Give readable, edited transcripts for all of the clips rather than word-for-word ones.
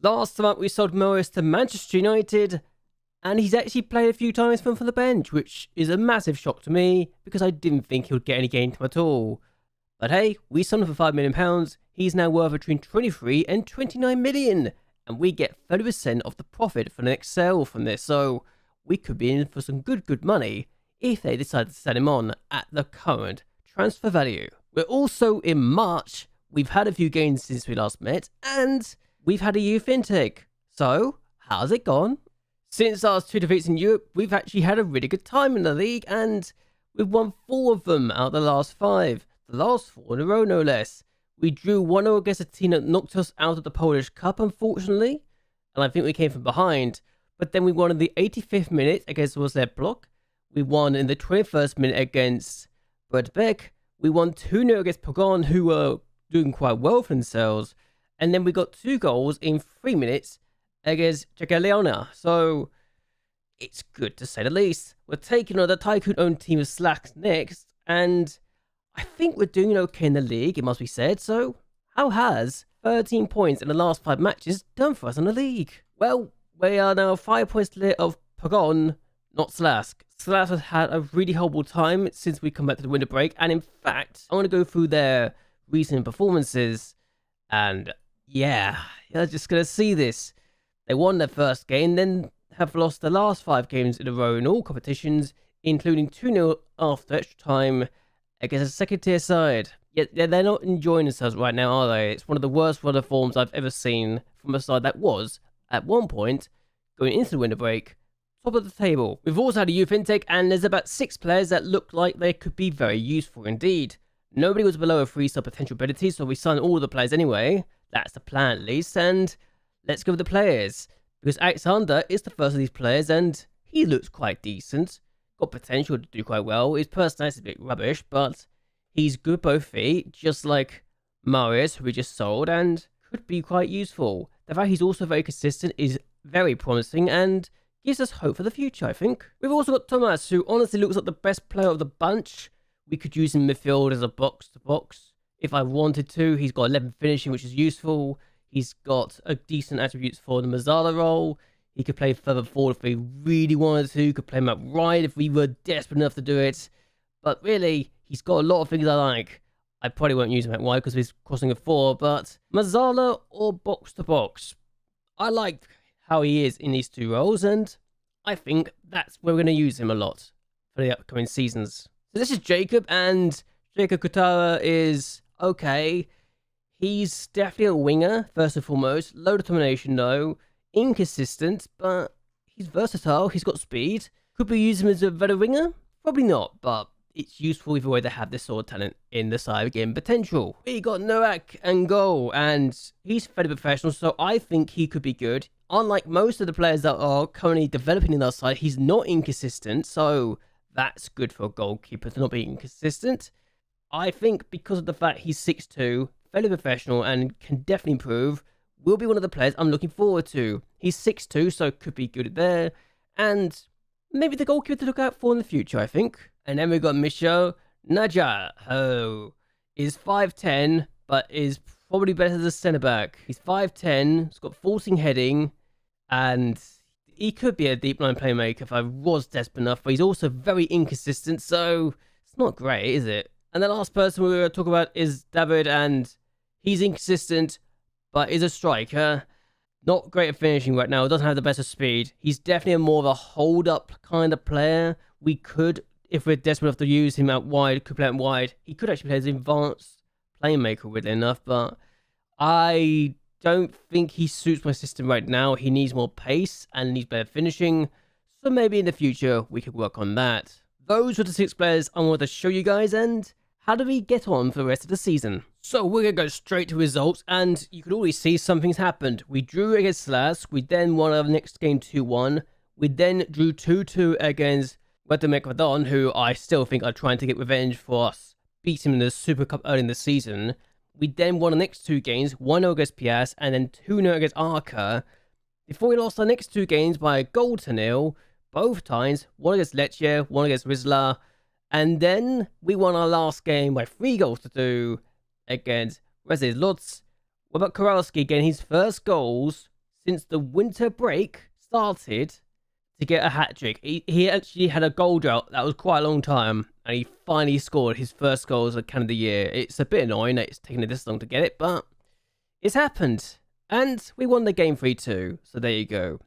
Last time up, we sold Mariusz to Manchester United, and he's actually played a few times from the bench, which is a massive shock to me because I didn't think he would get any game time at all. But hey, we sold him for £5 million. He's now worth between 23 and 29 million, and we get 30% of the profit for the next sale from this. So we could be in for some good money if they decide to sell him on at the current transfer value. We're also in March. We've had a few games since we last met, and we've had a youth intake. So how's it gone? Since our 2 defeats in Europe, we've actually had a really good time in the league, and we've won 4 of them out of the last 5. The last 4 in a row, no less. We drew 1-0 against a team that knocked us out of the Polish Cup, unfortunately, and I think we came from behind. But then we won in the 85th minute against Wozniak Block. We won in the 21st minute against Bradbeck. We won 2-0 against Pogon, who were doing quite well for themselves. And then we got 2 goals in 3 minutes against Jagiellona. So it's good to say the least. We're taking on the Tycoon-owned team of Slacks next, and I think we're doing okay in the league, it must be said. So how has 13 points in the last 5 matches done for us in the league? Well, we are now 5 points clear of Pogon, not Slask. Slask has had a really horrible time since we come back to the winter break, and in fact, I want to go through their recent performances, and yeah, you're just going to see this. They won their first game, then have lost the last 5 games in a row in all competitions, including 2-0 after extra time against a second-tier side. Yet they're not enjoying themselves right now, are they? It's one of the worst run of forms I've ever seen from a side that was, at one point, going into the winter break, top of the table. We've also had a youth intake, and there's about 6 players that look like they could be very useful indeed. Nobody was below a 3-star potential ability, so we signed all the players anyway. That's the plan at least, and let's go with the players. Because Alexander is the first of these players, and he looks quite decent. Got potential to do quite well. His personality is a bit rubbish, but he's good both feet, just like Mariusz, who we just sold, and could be quite useful. The fact he's also very consistent is very promising, and gives us hope for the future, I think. We've also got Thomas, who honestly looks like the best player of the bunch. We could use him in midfield as a box-to-box if I wanted to. He's got 11 finishing, which is useful. He's got a decent attributes for the Mazzala role. He could play further forward if we really wanted to. He could play him up right if we were desperate enough to do it. But really, he's got a lot of things I like. I probably won't use him at wide because he's crossing a 4, but Mazzala or box-to-box. I like how he is in these 2 roles, and I think that's where we're going to use him a lot for the upcoming seasons. So this is Jacob, and Jacob Kutara is okay. He's definitely a winger, first and foremost. Low determination, though. Inconsistent, but he's versatile. He's got speed. Could we use him as a better winger? Probably not, but it's useful either way to have this sort of talent in the side again. Potential. We got Noak and goal, and he's fairly professional, so I think he could be good. Unlike most of the players that are currently developing in our side, he's not inconsistent, so that's good for a goalkeeper to not be inconsistent. I think because of the fact he's 6'2", fairly professional, and can definitely improve, will be one of the players I'm looking forward to. He's 6'2", so could be good there, and maybe the goalkeeper to look out for in the future, I think. And then we got Misho Naja, who is 5'10", but is probably better as a centre-back. He's 5'10", he's got forcing heading, and he could be a deep line playmaker if I was desperate enough, but he's also very inconsistent, so it's not great, is it? And the last person we're going to talk about is David, and he's inconsistent, but is a striker. Not great at finishing right now, doesn't have the best of speed. He's definitely more of a hold-up kind of player. We could, if we're desperate enough to use him out wide, could play him wide. He could actually play as an advanced playmaker, weirdly enough, but I don't think he suits my system right now. He needs more pace and needs better finishing, so maybe in the future we could work on that. Those were the 6 players I wanted to show you guys, and how do we get on for the rest of the season? So we're going to go straight to results, and you can already see something's happened. We drew against Slask, we then won our next game 2-1, we then drew 2-2 against Wozniak, who I still think are trying to get revenge for us beating him in the Super Cup early in the season. We then won the next 2 games, 1-0 against Pias, and then 2-0 against Arca, before we lost our next 2 games by a goal to 0, both times, 1 against Lecce, 1 against Rizla, and then we won our last game by 3 goals to 2 against Rezes Lutz. What about Kowalski getting his first goals since the winter break started to get a hat-trick. He actually had a goal drought that was quite a long time, and he finally scored his first goal as a Can of the Year. It's a bit annoying that it's taken this long to get it, but it's happened. And we won the game 3-2, so there you go.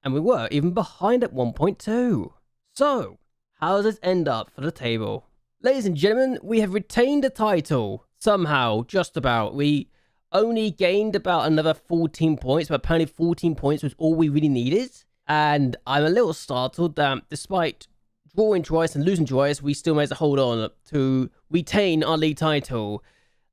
And we were even behind at 1.2. So, how does this end up for the table? Ladies and gentlemen, we have retained the title. Somehow, just about. We only gained about another 14 points, but apparently 14 points was all we really needed. And I'm a little startled that despite drawing twice and losing twice, we still managed to hold on to retain our league title.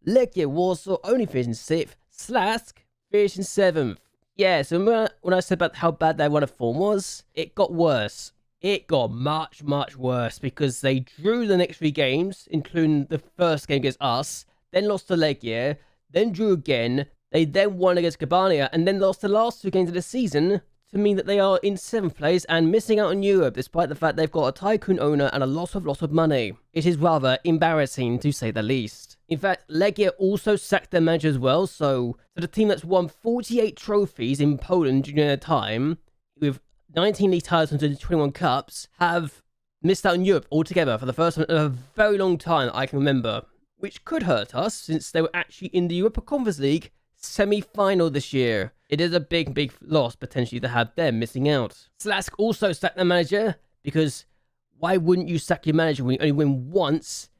Legia Warsaw only finishing 6th, Slask finishing 7th. Yeah, so when I said about how bad their run of form was, it got worse. It got much, much worse because they drew the next 3 games, including the first game against us, then lost to Legia, then drew again, they then won against Cabania, and then lost the last 2 games of the season to mean that they are in 7th place and missing out on Europe, despite the fact they've got a tycoon owner and a lot of money. It is rather embarrassing, to say the least. In fact, Legia also sacked their manager as well, so the team that's won 48 trophies in Poland during their time, with 19 league titles and 21 cups, have missed out on Europe altogether for the first time in a very long time I can remember, which could hurt us since they were actually in the Europa Conference League semi-final this year. It is a big loss potentially to have them missing out. Slask also sacked their manager because why wouldn't you sack your manager when you only win once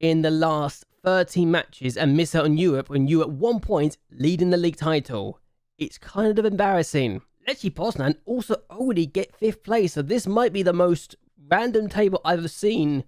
in the last 13 matches and miss out on Europe when you at one point leading the league title? It's kind of embarrassing. Lechii Poznan also already get 5th place, so this might be the most random table I've ever seen.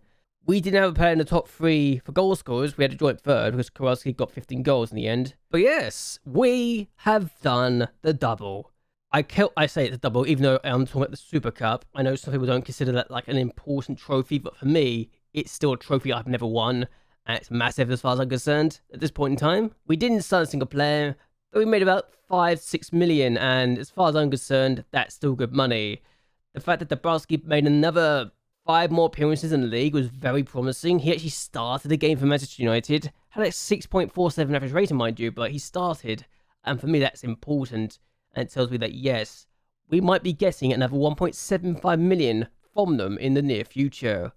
We didn't have a player in the top 3 for goal scorers. We had a joint third because Kowalski got 15 goals in the end. But yes, we have done the double. I say it's a double, even though I'm talking about the Super Cup. I know some people don't consider that like an important trophy, but for me, it's still a trophy I've never won, and it's massive as far as I'm concerned at this point in time. We didn't sign a single player, but we made about 5-6 million, and as far as I'm concerned, that's still good money. The fact that Dąbrowski made another 5 more appearances in the league was very promising. He actually started the game for Manchester United. Had a 6.47 average rating, mind you, but he started. And for me, that's important. And it tells me that, yes, we might be getting another 1.75 million from them in the near future.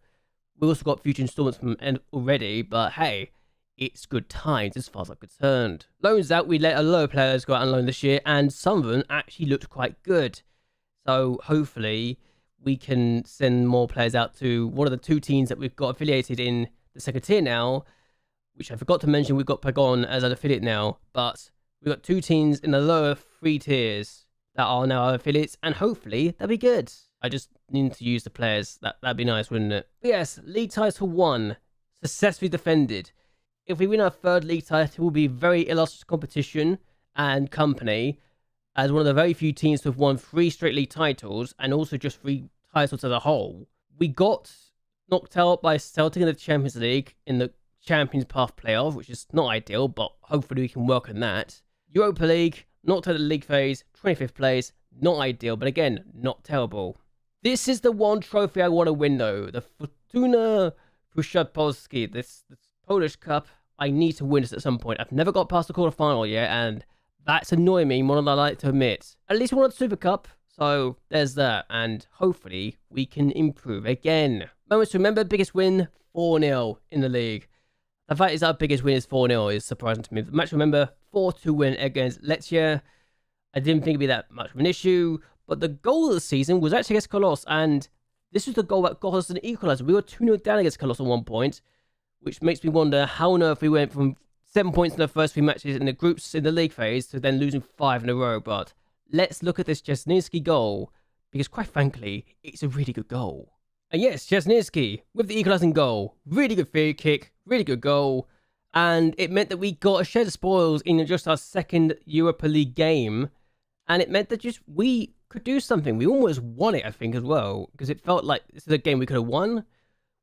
We also got future installments from them already, but hey, it's good times as far as I'm concerned. Loans out, we let a lot of players go out on loan this year, and some of them actually looked quite good. So hopefully we can send more players out to one of the 2 teams that we've got affiliated in the 2nd tier now, which I forgot to mention, we've got Pagon as an affiliate now, but we've got 2 teams in the lower 3 tiers that are now our affiliates, and hopefully they'll be good. I just need to use the players. That'd be nice, wouldn't it? But yes, League Title 1, successfully defended. If we win our 3rd league title, it will be very illustrious competition and company, as one of the very few teams to have won 3 straight league titles, and also just 3 titles as a whole. We got knocked out by Celtic in the Champions League in the Champions Path playoff, which is not ideal, but hopefully we can work on that. Europa League, knocked out of the league phase, 25th place, not ideal, but again, not terrible. This is the one trophy I want to win though, the Fortuna Puszczapolski, this Polish Cup. I need to win this at some point. I've never got past the quarterfinal yet, and that's annoying me more than I like to admit. At least we won the Super Cup, so there's that, and hopefully we can improve again. Moments to remember, biggest win, 4-0 in the league. The fact is our biggest win is 4-0 is surprising to me. The match to remember, 4-2 win against Lechia. I didn't think it'd be that much of an issue, but the goal of the season was actually against Kolos, and this was the goal that got us an equaliser. We were 2-0 down against Kolos at one point, which makes me wonder how on earth we went from 7 points in the first 3 matches in the groups in the league phase to then losing 5 in a row. But let's look at this Chesnitsky goal, because quite frankly, it's a really good goal. And yes, Chesnitsky with the equalising goal. Really good free kick, really good goal. And it meant that we got a share of spoils in just our 2nd Europa League game. And it meant that just we could do something. We almost won it, I think, as well, because it felt like this is a game we could have won.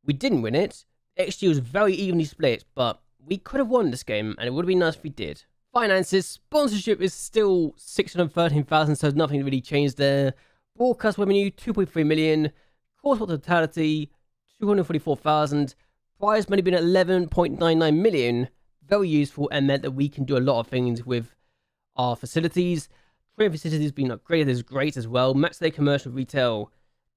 We didn't win it. XG was very evenly split, but we could have won this game, and it would have been nice if we did. Finances, sponsorship is still 613,000, so nothing really changed there. Broadcast revenue, 2.3 million. Course totality, 244,000. Prize money been at 11.99 million. Very useful, and meant that we can do a lot of things with our facilities. Training facilities being upgraded is great as well. Max Day commercial retail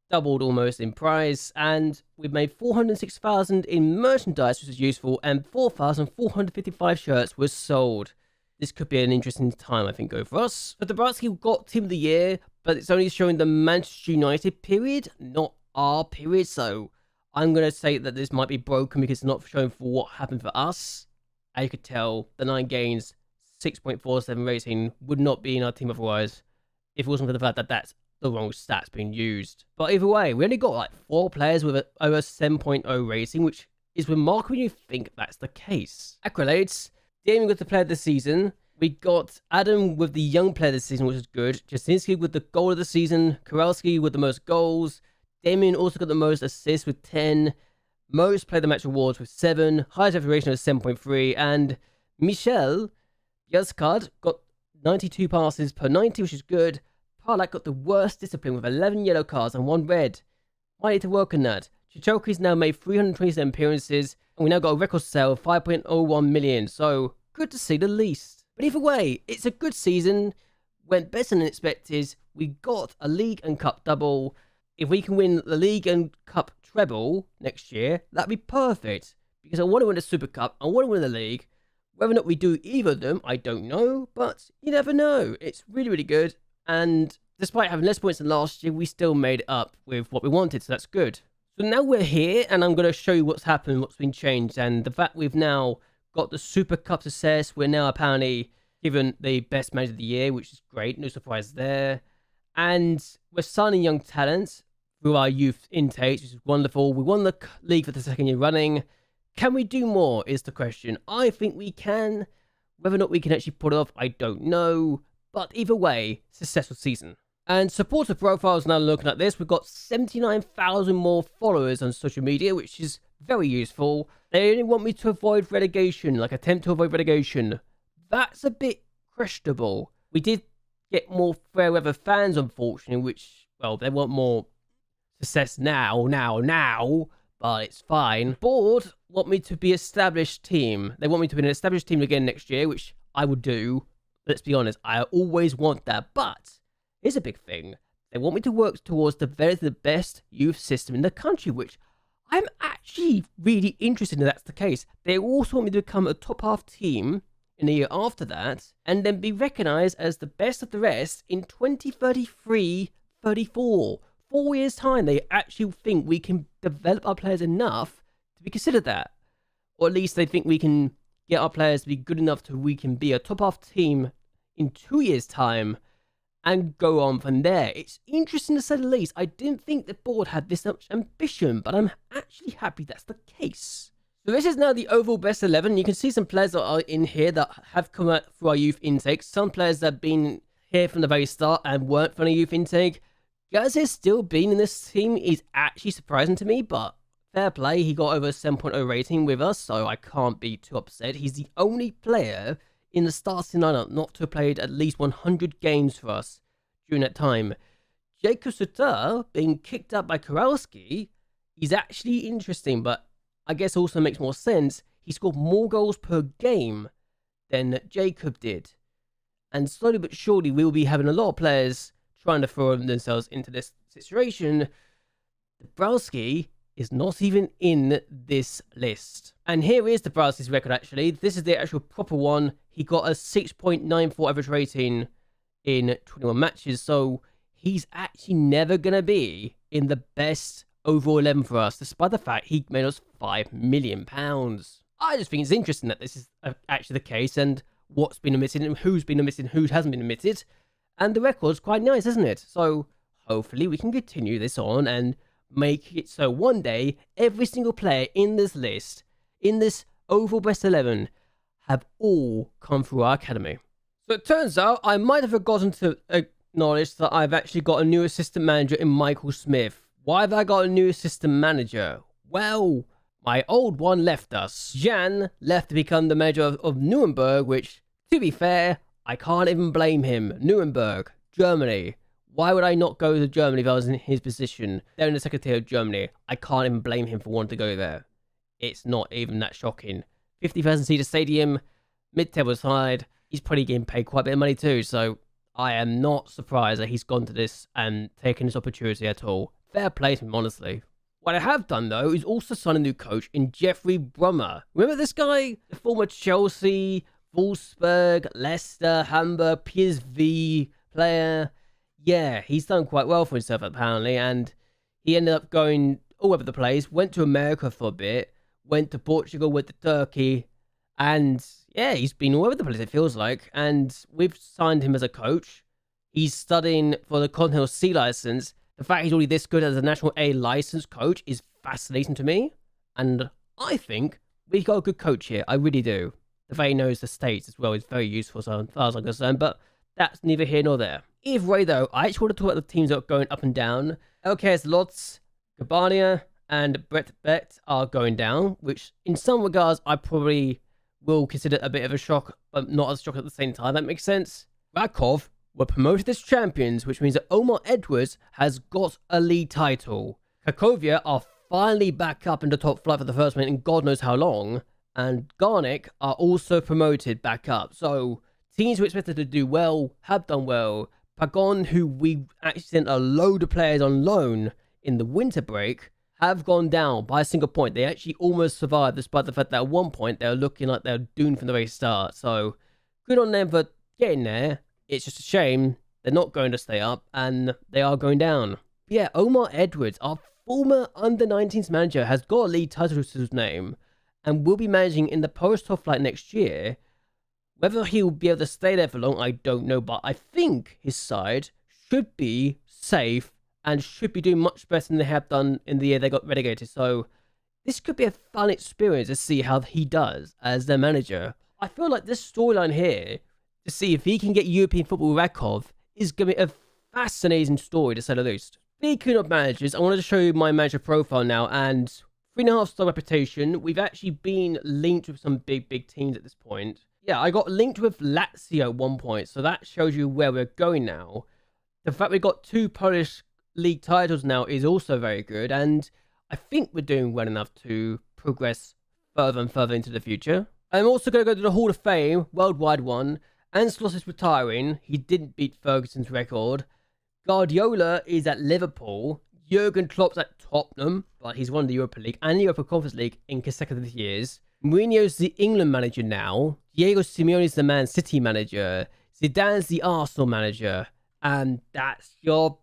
doubled almost in price, and we've made 406,000 in merchandise, which is useful, and 4,455 shirts were sold. This could be an interesting time, I think, go for us. But Dąbrowski got Team of the Year, but it's only showing the Manchester United period, not our period, so I'm going to say that this might be broken because it's not showing for what happened for us. As you could tell, the 9 games, 6.47 rating would not be in our team otherwise, if it wasn't for the fact that that's the wrong stats being used. But either way, we only got like 4 players with over 7.0 rating, which is remarkable when you think that's the case. Accolades: Damien with the player of the season. We got Adam with the young player of the season, which is good. Jasinski with the goal of the season. Kowalski with the most goals. Damien also got the most assists with 10. Most player of the match awards with 7. Highest evaluation of 7.3. And Michel Yazkard got 92 passes per 90, which is good. Parlak got the worst discipline with 11 yellow cards and 1 red. Might need to work on that. Chicholski's now made 327 appearances, and we now got a record sale of 5.01 million, so good to see the least. But either way, it's a good season, went better than expected. We got a league and cup double. If we can win the league and cup treble next year, that'd be perfect, because I want to win the Super Cup, I want to win the league. Whether or not we do either of them, I don't know, but you never know. It's really, really good. And despite having less points than last year, we still made it up with what we wanted, so that's good. So now we're here, and I'm going to show you what's happened, what's been changed, and the fact we've now got the Super Cup success. We're now apparently given the best manager of the year, which is great, no surprise there. And we're signing young talent through our youth intakes, which is wonderful. We won the league for the 2nd year running. Can we do more is the question. I think we can. Whether or not we can actually pull it off, I don't know. But either way, successful season. And supporter profiles, now looking at this, we've got 79,000 more followers on social media, which is very useful. They only want me to avoid relegation, like attempt to avoid relegation. That's a bit questionable. We did get more fair weather fans, unfortunately, which, well, they want more success now, but it's fine. Board want me to be established team. They want me to be an established team again next year, which I would do. Let's be honest, I always want that, but here's a big thing. They want me to work towards developing the best youth system in the country, which I'm actually really interested in that's the case. They also want me to become a top half team in the year after that, and then be recognised as the best of the rest in 2033-34. 4 years' time, they actually think we can develop our players enough to be considered that. Or at least they think we can get our players to be good enough to we can be a top half team in 2 years' time and go on from there. It's interesting to say the least. I didn't think the board had this much ambition, but I'm actually happy that's the case. So this is now the overall best 11. You can see some players that are in here that have come out through our youth intake. Some players that have been here from the very start and weren't from a youth intake. Gaz's still being in this team is actually surprising to me, but fair play. He got over a 7.0 rating with us, so I can't be too upset. He's the only player in the starting lineup not to have played at least 100 games for us during that time. Jacob Sutter being kicked out by Kowalski is actually interesting, but I guess also makes more sense. He scored more goals per game than Jacob did. And slowly but surely, we will be having a lot of players trying to throw themselves into this situation. Dąbrowski is not even in this list. And here is Dąbrowski's record, actually. This is the actual proper one. He got a 6.94 average rating in 21 matches, so he's actually never going to be in the best overall 11 for us, despite the fact he made us £5 million. I just think it's interesting that this is actually the case, and what's been omitted, and who's been omitted, who hasn't been omitted, and the record's quite nice, isn't it? So hopefully we can continue this on and make it so one day every single player in this list, in this overall best 11, have all come through our academy. So it turns out I might have forgotten to acknowledge that I've actually got a new assistant manager in Michael Smith. Why have I got a new assistant manager? Well, my old one left us. Jan left to become the manager of Nuremberg, which, to be fair, I can't even blame him. Nuremberg, Germany. Why would I not go to Germany if I was in his position? They're in the second tier of Germany. I can't even blame him for wanting to go there. It's not even that shocking. 50,000 seater stadium, mid-table side. He's probably getting paid quite a bit of money too, so I am not surprised that he's gone to this and taken this opportunity at all. Fair play to him, honestly. What I have done, though, is also sign a new coach in Jeffrey Brummer. Remember this guy? The former Chelsea, Wolfsburg, Leicester, Hamburg, PSV player. Yeah, he's done quite well for himself, apparently, and he ended up going all over the place, went to America for a bit, went to Portugal, went to Turkey, and yeah, he's been all over the place, it feels like, and we've signed him as a coach. He's studying for the Continental C license. The fact he's already this good as a National A licensed coach is fascinating to me, and I think we've got a good coach here. I really do. The fact he knows the States as well is very useful, so as far as I'm concerned, but that's neither here nor there. Either way, though, I actually want to talk about the teams that are going up and down. LKS Lotz, Gabania, and Brett Bet are going down, which in some regards I probably will consider a bit of a shock, but not as a shock at the same time. That makes sense. Rakov were promoted as champions, which means that Omar Edwards has got a league title. Krakovia are finally back up in the top flight for the first time in God knows how long, and Garnick are also promoted back up. So teams who expected to do well have done well. Pagon, who we actually sent a load of players on loan in the winter break, have gone down by a single point. They actually almost survived, despite the fact that at one point they were looking like they were doomed from the very start. So good on them for getting there. It's just a shame they're not going to stay up, and they are going down. But yeah, Omar Edwards, our former under-19s manager, has got a league title to his name, and will be managing in the Polish top flight next year. Whether he'll be able to stay there for long, I don't know, but I think his side should be safe and should be doing much better than they have done in the year they got relegated. So this could be a fun experience to see how he does as their manager. I feel like this storyline here, to see if he can get European football with Rakov, is going to be a fascinating story, to say the least. Speaking of managers, I wanted to show you my manager profile now, and 3.5-star reputation. We've actually been linked with some big teams at this point. Yeah, I got linked with Lazio at one point, so that shows you where we're going now. The fact we got 2 Polish league titles now is also very good, and I think we're doing well enough to progress further and further into the future. I'm also going to go to the Hall of Fame, worldwide one. Ancelotti is retiring. He didn't beat Ferguson's record. Guardiola is at Liverpool. Jurgen Klopp's at Tottenham, but he's won the Europa League and the Europa Conference League in consecutive years. Mourinho's the England manager now. Diego Simeone's the Man City manager. Zidane's the Arsenal manager. And that's your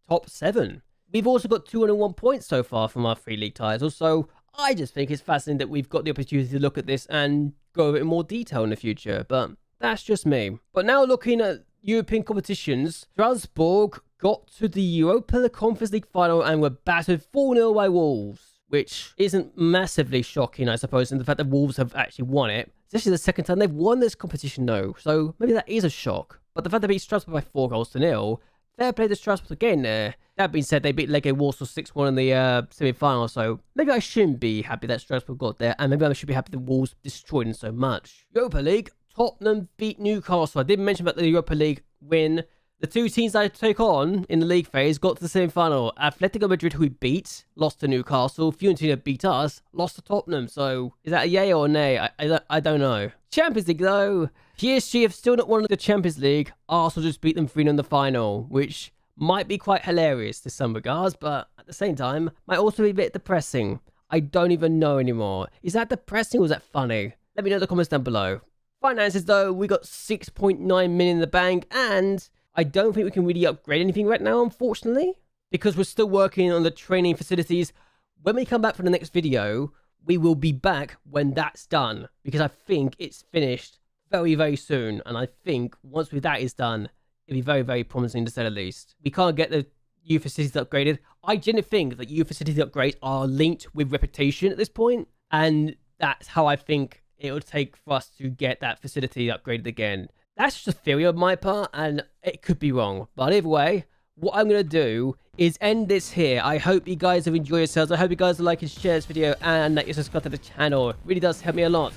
top 7. We've also got 201 points so far from our 3 league titles, so I just think it's fascinating that we've got the opportunity to look at this and go over it in more detail in the future, but that's just me. But now looking at European competitions, Strasbourg got to the Europa Conference League final and were battered 4-0 by Wolves, which isn't massively shocking, I suppose, in the fact that Wolves have actually won it. This is the second time they've won this competition, though, so maybe that is a shock. But the fact they beat Strasbourg by 4-0, fair play to Strasbourg again there. That being said, they beat Legia Warsaw 6-1 in the semi-final, so maybe I shouldn't be happy that Strasbourg got there, and maybe I should be happy that Wolves destroyed them so much. Europa League, Tottenham beat Newcastle. I didn't mention about the Europa League win. The 2 teams I take on in the league phase got to the semi-final. Atletico Madrid, who we beat, lost to Newcastle. Fiorentina beat us, lost to Tottenham. So, is that a yay or a nay? I don't know. Champions League, though. PSG have still not won the Champions League. Arsenal just beat them 3-0 in the final, which might be quite hilarious to some regards, but at the same time, might also be a bit depressing. I don't even know anymore. Is that depressing or is that funny? Let me know in the comments down below. Finances, though, we got 6.9 million in the bank, and I don't think we can really upgrade anything right now, unfortunately, because we're still working on the training facilities. When we come back for the next video, we will be back when that's done, because I think it's finished very soon, and I think once that is done, it'll be very promising, to say the least. We can't get the youth facilities upgraded. I genuinely think that youth facility upgrades are linked with reputation at this point, and that's how I think it will take for us to get that facility upgraded again. That's just a theory on my part, and it could be wrong. But either way, what I'm going to do is end this here. I hope you guys have enjoyed yourselves. I hope you guys like and share this video, and that you subscribe to the channel. It really does help me a lot.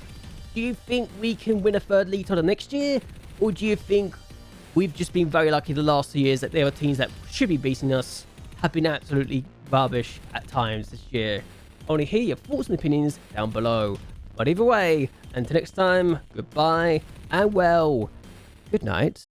Do you think we can win a 3rd league title next year? Or do you think we've just been very lucky the last 2 years that there are teams that should be beating us have been absolutely rubbish at times this year? I want to hear your thoughts and opinions down below. But either way, until next time, goodbye, and well, good night.